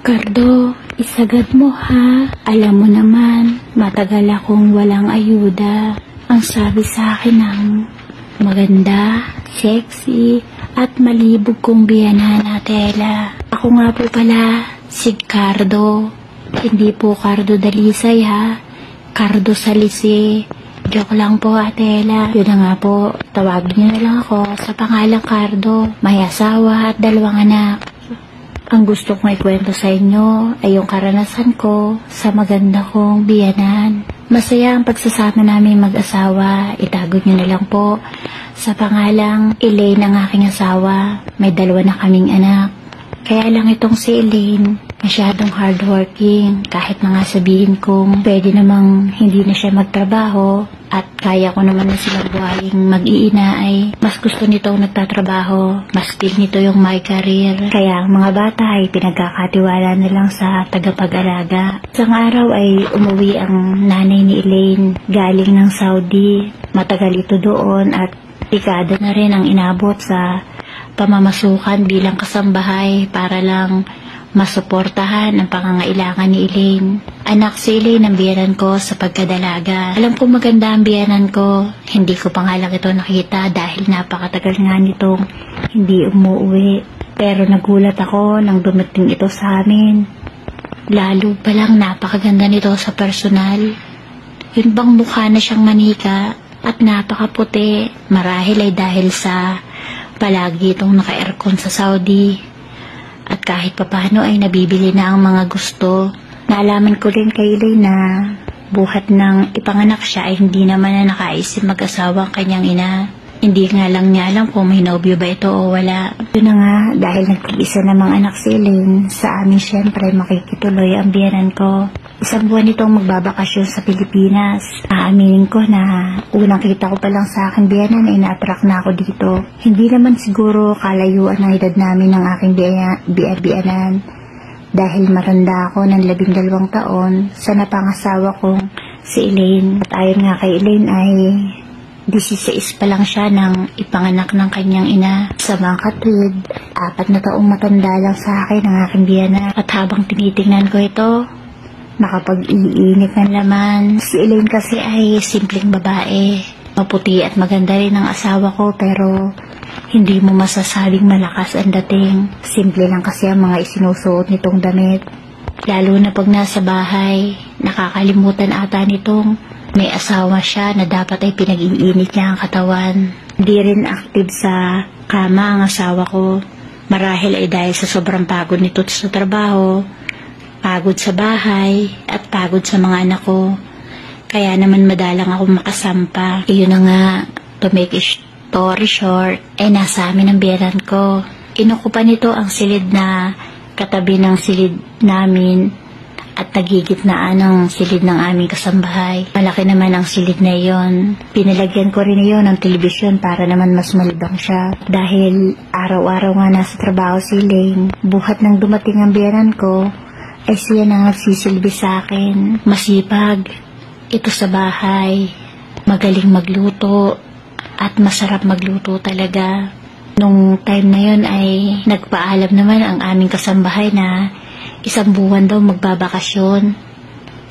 Cardo, isagad mo ha. Alam mo naman, matagal akong walang ayuda. Ang sabi sa akin ng maganda, sexy, at malibog kong biyanan na tela. Ako nga po pala, si Cardo. Hindi po Cardo Dalisay ha. Cardo Salisi. Joke lang po, Atela. Yun na nga po, tawagin niyo na lang ako sa pangalang Cardo. May asawa at 2 anak. Ang gusto kong ikwento sa inyo ay yung karanasan ko sa maganda kong biyanan. Masaya ang pagsasama namin mag-asawa. Itago niyo na lang po sa pangalang Elaine ang aking asawa. May 2 na kaming anak. Kaya lang itong si Elaine, masyadong hardworking. Kahit na nga sabihin kong pwede namang hindi na siya magtrabaho at kaya ko naman na silang buhayin mag-iina, ay mas gusto nitong nagtatrabaho. Mas feel nito yung my career. Kaya ang mga bata ay pinagkakatiwala na lang sa tagapag-alaga. Isang araw ay umuwi ang nanay ni Elaine galing ng Saudi. Matagal ito doon at dekada na rin ang inabot sa pamamasukan bilang kasambahay para lang masuportahan ang pangangailangan ni Elaine. Anak si Elaine ang biyanan ko sa pagkadalaga. Alam ko maganda ang biyanan ko. Hindi ko pa nga lang ito nakita dahil napakatagal nga nitong hindi umuwi. Pero nagulat ako nang dumating ito sa amin. Lalo palang napakaganda nito sa personal. Yun bang mukha na siyang manika at napakaputi. Marahil ay dahil sa palagi itong naka-aircon sa Saudi. At kahit papano ay nabibili na ang mga gusto. Naalaman ko rin kay Elaine na buhat ng ipanganak siya ay hindi naman na nakaisip mag-asawa ang kanyang ina. Hindi nga lang niya alam kung may nobyo ba ito o wala. Yun na nga, dahil nagtig-isa namang anak si Elaine, sa amin syempre makikituloy ang biyanan ko. 1 buwan itong magbabakasyon sa Pilipinas. Aaminin ko na unang kita ko pa lang sa aking biyanan ay na-attract na ako dito. Hindi naman siguro kalayuan ang edad namin ng aking biyanan. Dahil maranda ako ng 12 taon sa napangasawa kong si Elaine. At ayon nga kay Elaine ay 16 pa lang siya nang ipanganak ng kanyang ina. Sa mga katwid, 4 na taong matanda lang sa akin ang aking biyanan. At habang tinitingnan ko ito, nakapag-iinit ng laman. Si Elaine kasi ay simpleng babae. Maputi at maganda rin ang asawa ko pero hindi mo masasabing malakas ang dating. Simple lang kasi ang mga isinusuot nitong damit. Lalo na pag nasa bahay, nakakalimutan ata nitong may asawa siya na dapat ay pinag-iinit niya ang katawan. Hindi rin active sa kama ang asawa ko. Marahil ay dahil sa sobrang pagod nito sa trabaho, pagod sa bahay, at pagod sa mga anak ko. Kaya naman madalang ako makasampa. Iyon na nga, to make a story short, ay nasa amin ang biyanan ko. Inukupan nito ang silid na katabi ng silid namin at nagigitnaan ng silid ng aming kasambahay. Malaki naman ang silid na iyon. Pinalagyan ko rin iyon ng telebisyon para naman mas malibang siya. Dahil araw-araw nga nasa trabaho si Elaine, buhat nang dumating ang biyanan ko, ay siya na nagsisilbi sa akin. Masipag ito sa bahay, magaling magluto, at masarap magluto talaga. Nung time na yon ay nagpaalam naman ang aming kasambahay na 1 buwan daw magbabakasyon.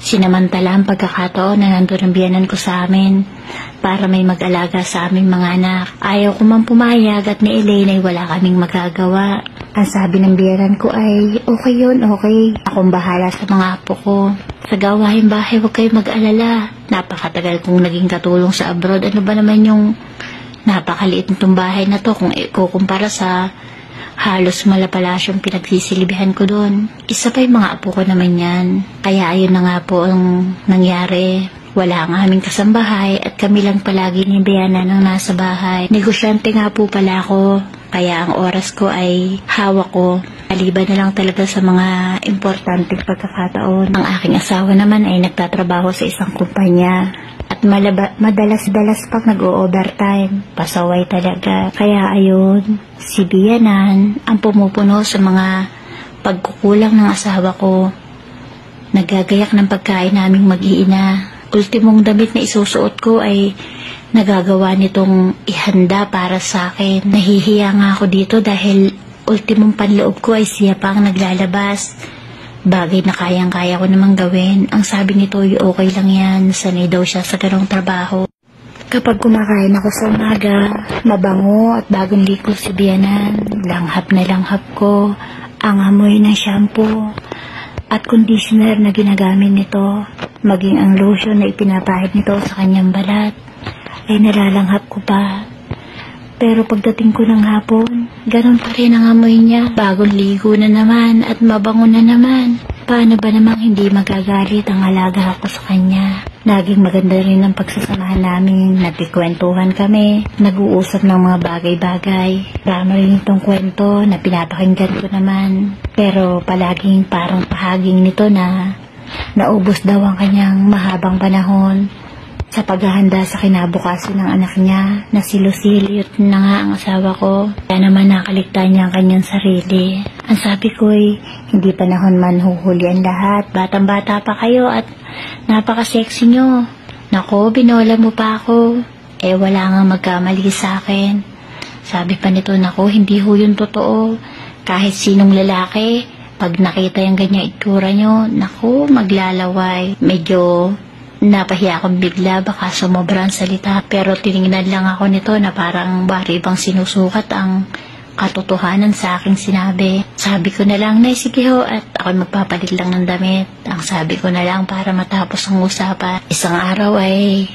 Sinamantala ang pagkakataon na nandun ang biyanan ko sa amin para may mag-alaga sa aming mga anak. Ayaw ko man pumayag at ni Elaine ay wala kaming magagawa. Ang sabi ng biyanan ko ay, okay yun, okay. Akong bahala sa mga apo ko. Sa gawain bahay, huwag kayo mag-alala. Napakatagal kong naging katulong sa abroad. Ano ba naman yung napakaliit nitong bahay na to kung ikukumpara sa halos malapalasyong pinagsisilbihan ko doon. Isa pa yung mga apo ko naman yan. Kaya ayun na nga po ang nangyari. Wala ang aming kasambahay at kami lang palagi ni biyanan ang nasa bahay. Negosyante nga po pala ako. Kaya ang oras ko ay hawak ko. Maliban na lang talaga sa mga importanteng pagkakataon. Ang aking asawa naman ay nagtatrabaho sa isang kumpanya. At madalas-dalas pag nag-o-overtime. Pasaway talaga. Kaya ayun, si biyanan ang pumupuno sa mga pagkukulang ng asawa ko. Nagagayak ng pagkain naming mag-iina. Ultimong damit na isusuot ko ay nagagawa nitong ihanda para sa akin. Nahihiya nga ako dito dahil ultimong panloob ko ay siya pa ang naglalabas. Bagay na kayang-kaya ko namang gawin. Ang sabi nito, okay lang yan. Sanay daw siya sa ganong trabaho. Kapag kumakain ako sa umaga, mabango at bagong liko si biyanan. Langhap na langhap ko ang amoy ng shampoo at conditioner na ginagamit nito, maging ang lotion na ipinapahid nito sa kanyang balat ay nalalanghap ko pa. Pero pagdating ko ng hapon, ganun pa rin ang amoy niya. Bagong ligo na naman at mabango na naman. Paano ba namang hindi magagalit ang alaga ako sa kanya? Naging maganda rin ang pagsasamahan namin. Nagkikwentuhan kami. Nag-uusap ng mga bagay-bagay. Marami rin itong kwento na pinapakinggan ko naman. Pero palaging parang pahaging nito na naubos daw ang kanyang mahabang panahon sa paghahanda sa kinabukasan ng anak niya na si Lucille. Yun na nga ang asawa ko. Kaya naman nakaligtaan niya ang kanyang sarili. Ang sabi ko'y hindi panahon man huhuli ang lahat. Batang-bata pa kayo at napaka-sexy nyo. Nako, binola mo pa ako. Wala nga magkamali sa akin. Sabi pa nito, nako, hindi ho yun totoo. Kahit sinong lalaki, pag nakita yung ganyan itsura nyo, nako, maglalaway. Medyo napahiya akong bigla, baka sumobra ang salita, pero tinignan lang ako nito na parang bari bang sinusukat ang katotohanan sa aking sinabi. Sabi ko na lang, nay sige ho, at ako magpapalit lang ng damit. Ang sabi ko na lang para matapos ang usapan. Isang araw ay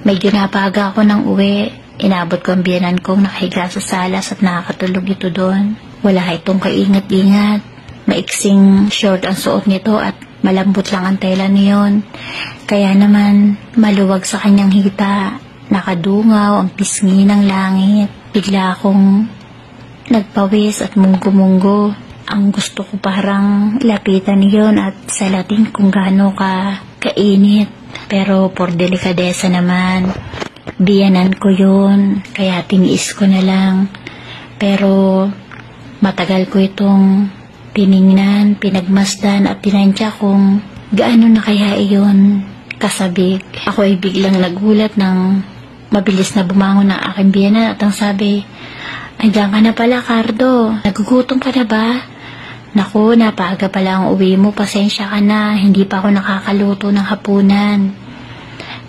medyo napaga ako ng uwi. Inabot ko ang biyanan kong nakahiga sa salas at nakakatulog ito doon. Wala itong kaingat-ingat. Maiksing short ang suot nito at malambot lang ang tela niyon. Kaya naman maluwag sa kanyang hita. Nakadungaw ang pisngi ng langit. Bigla akong nagpawis at munggo-munggo. Ang gusto ko parang lapitan niyon at salatin kung gaano ka kainit. Pero por delikadesa naman, biyanan ko yun. Kaya tiniis ko na lang. Pero matagal ko itong tiningnan, pinagmasdan at tinansya kung gaano na kaya iyon kasabik. Ako ay biglang nagulat nang mabilis na bumangon ang aking biyanan at ang sabi, "Andiyan ka na pala, Cardo. Nagugutom ka na ba?" "Naku, napaaga pala ang uwi mo. Pasensya ka na. Hindi pa ako nakakaluto ng hapunan.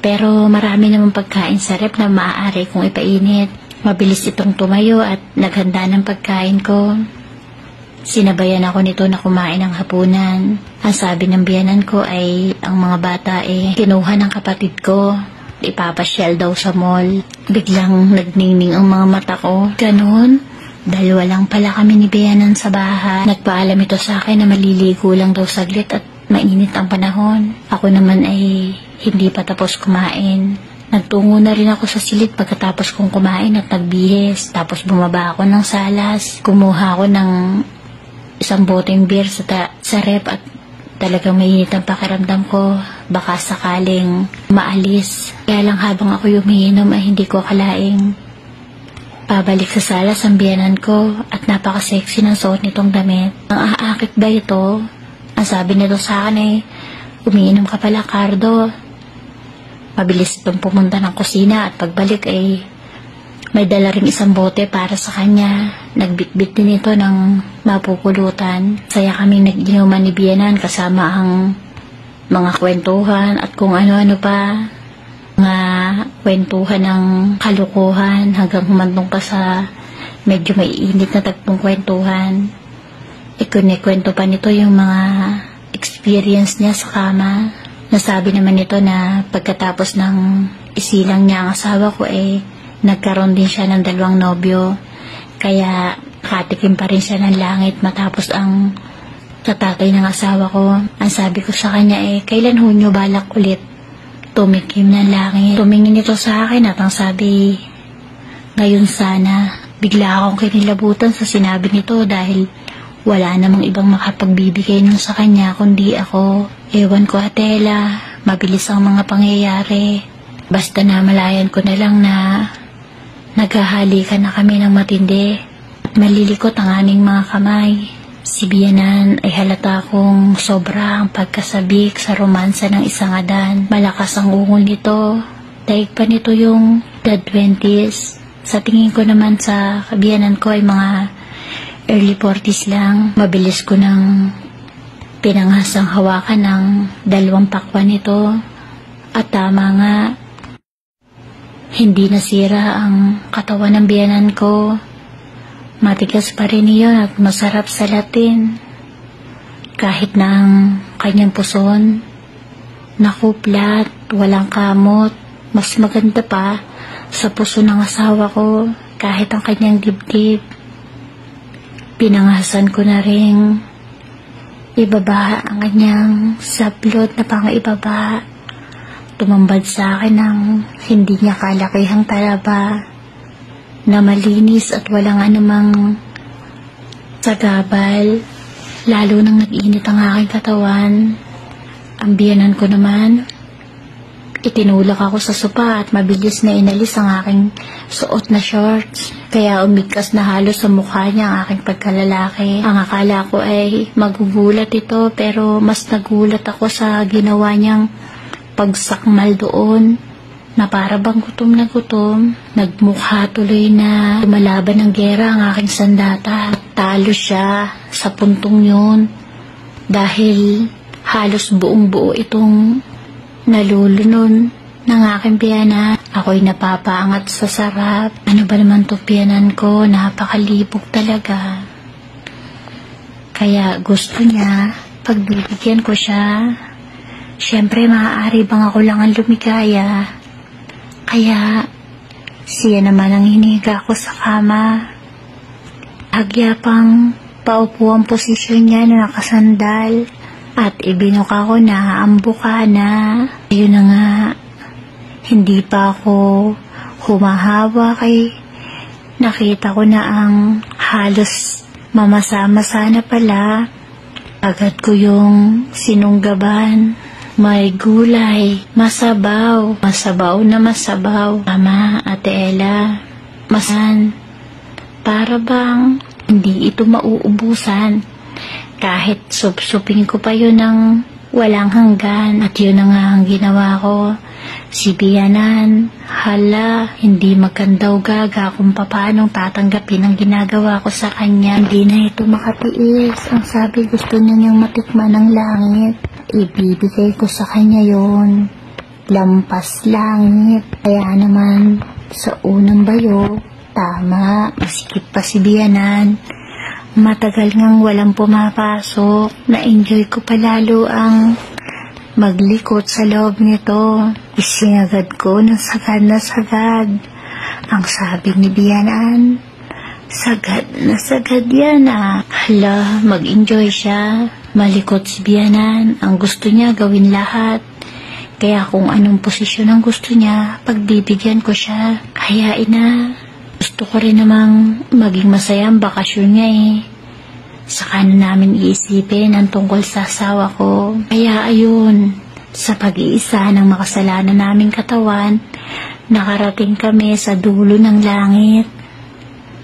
Pero marami namang pagkain sa rep na maaari kong ipainit." Mabilis itong tumayo at naghanda ng pagkain ko. Sinabayan ako nito na kumain ng hapunan. Ang sabi ng biyanan ko ay ang mga bata kinuha ng kapatid ko. Ipapasyal daw sa mall. Biglang nagningning ang mga mata ko. Ganon? Dalawa lang pala kami ni biyanan sa bahay. Nagpaalam ito sa akin na maliligo lang daw saglit at mainit ang panahon. Ako naman ay hindi pa tapos kumain. Nagtungo na rin ako sa silid pagkatapos kong kumain at nagbihis. Tapos bumaba ako ng salas. Kumuha ako ng isang boteng beer sa rep at talagang mainit ang pakiramdam ko. Baka sakaling maalis. Kaya lang habang ako umiinom ay hindi ko akalaing pabalik sa salas ang biyanan ko at napaka-sexy ng suot nitong damit. Ang aakit ba ito? Ang sabi nito sa akin ay, "Umiinom ka pala, Cardo." Mabilis itong pumunta ng kusina at pagbalik ay may dala ring isang bote para sa kanya. Nagbitbit din ito ng mapupulutan. Saya kaming nag-inuman ni biyanan kasama ang mga kwentuhan at kung ano-ano pa. Mga kwentuhan ng kalukuhan hanggang humantong pa sa medyo may init na tagpong kwentuhan. Ikunikwento pa nito yung mga experience niya sa kama. Nasabi naman nito na pagkatapos ng isilang niya ang asawa ko nagkaroon din siya ng 2 nobyo. Kaya katikim pa rin siya ng langit matapos ang tatatay ng asawa ko. Ang sabi ko sa kanya kailan ho nyo balak ulit tumikim ng langit? Tumingin ito sa akin at ang sabi, ngayon sana. Bigla akong kinilabutan sa sinabi nito dahil wala namang ibang makapagbibigay nun sa kanya kundi ako. Ewan ko, Atela, mabilis ang mga pangyayari. Basta namalayan ko na lang na naghahalikan na kami ng matindi at malilikot ang aming mga kamay. Si biyanan ay halata kong sobra ang pagkasabik sa romansa ng isang adan. Malakas ang ungol nito. Daig pa nito yung dead 20s. Sa tingin ko naman sa kabiyanan ko ay mga early 40s lang. Mabilis ko nang Pinanghasang hawakan ng 2 pakwan nito. At tama nga, hindi nasira ang katawan ng biyanan ko. Matigas pa rin iyon at masarap sa Latin. Kahit na ang kanyang puson, nakuplat, walang kamot, mas maganda pa sa puso ng asawa ko kahit ang kanyang dibdib. Pinangasan ko na rin ibaba ang kanyang sablot na pang-ibaba. Tumambad sa akin ng hindi niya kalakihang talaba na malinis at walang anumang sagabal, lalo nang nag-init ang aking katawan. Ang biyanan ko naman, itinulak ako sa sopa at mabilis na inalis ang aking suot na shorts. Kaya umigkas na halos sa mukha niya ang aking pagkalalaki. Ang akala ko ay magugulat ito, pero mas nagulat ako sa ginawa niyang pagsakmal doon na para bang gutom na gutom. Nagmukha tuloy na lumalaban ng gera ang aking sandata. Talo siya sa puntong yun dahil halos buong buo itong nalulunon ng aking biyanan. Ako'y napapaangat sa sarap. Ano ba naman to biyanan ko? Napakalibog talaga. Kaya gusto niya pagbibigyan ko siya. Siyempre maaari bang ako lang ang lumigaya? Kaya siya naman ang hiniga ko sa kama. Hagyapang paupo ang posisyon niya na nakasandal at ibinuka ko na ang bukana. Ayun na nga, hindi pa ako humahawa kay nakita ko na ang halos mamasa-masa na pala. Agad ko yung sinunggaban. May gulay, masabaw, masabaw na masabaw. Tama, Ate Ella, masan, para bang hindi ito mauubusan. Kahit supsupin ko pa yun ng walang hanggan. At yun na nga ang ginawa ko. Si biyanan, hala, hindi magkandaw gaga kung paanong tatanggapin ang ginagawa ko sa kanya. Hindi na ito makatiis. Ang sabi, gusto niya niyang matikman ng langit. Ibibigay ko sa kanya yon, lampas langit. Kaya naman sa unang bayo, tama, masikip pa si biyanan. Matagal ngang walang pumapasok. Na-enjoy ko palalo ang maglikot sa loob nito. Isinagad ko ng sagad na sagad. Ang sabi ni biyanan, sagad na sagad yan ah. Hala, mag-enjoy siya. Malikot si biyanan. Ang gusto niya gawin lahat. Kaya kung anong posisyon ang gusto niya, pagbibigyan ko siya. Kaya ina, gusto ko rin namang maging masaya ang bakasyon niya eh. Saka na namin iisipin ang tungkol sa asawa ko. Kaya ayun, sa pag-iisa ng makasalanan naming katawan, nakarating kami sa dulo ng langit.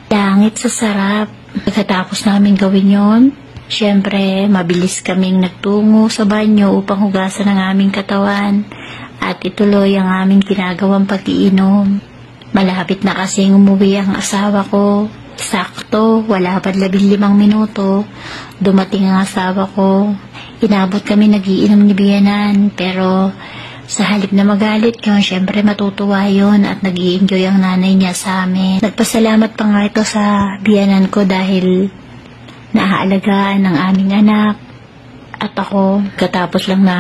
Langit sa sarap. Pagkatapos namin gawin yon, syempre mabilis kaming nagtungo sa banyo upang hugasan ang aming katawan at ituloy ang aming ginagawang pag-iinom. Malapit na kasing umuwi ang asawa ko. Sakto, wala pa 15 minuto, dumating ang asawa ko. Inabot kami nagiinom ni biyanan, pero sa halip na magalit yun, syempre matutuwa yun at nag-i-enjoy ang nanay niya sa amin. Nagpasalamat pa nga ito sa biyanan ko dahil naaalagaan ng aming anak. At ako, katapos lang na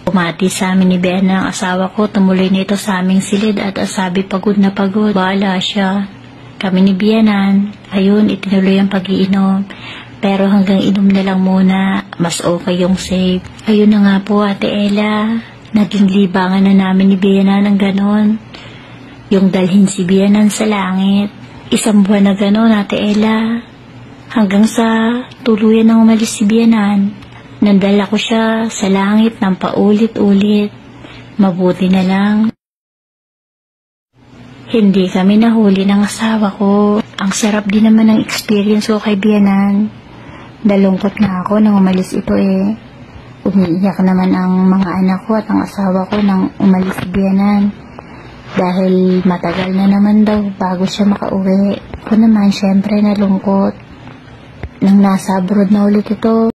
umati sa amin ni biyanan ang asawa ko, tumuloy na ito sa aming silid at sabi pagod na pagod. Bahala siya. Kami ni biyanan, ayun, itinuloy ang pag-iinom. Pero hanggang inom na lang muna, mas okay yung safe. Ayun na nga po, Ate Ella, naging libangan na namin ni biyanan ng ganon. Yung dalhin si biyanan sa langit. 1 buwan na ganon, Ate Ella. Hanggang sa tuluyan nang umalis si biyanan. Nandala ko siya sa langit ng paulit-ulit. Mabuti na lang hindi kami nahuli ng asawa ko. Ang sarap din naman ng experience ko kay biyanan. Nalungkot na ako nang umalis ito eh. Umiiyak naman ang mga anak ko at ang asawa ko nang umalis si biyanan. Dahil matagal na naman daw bago siya makauwi. Ako naman syempre nalungkot. Nang nasa abroad na ulit ito,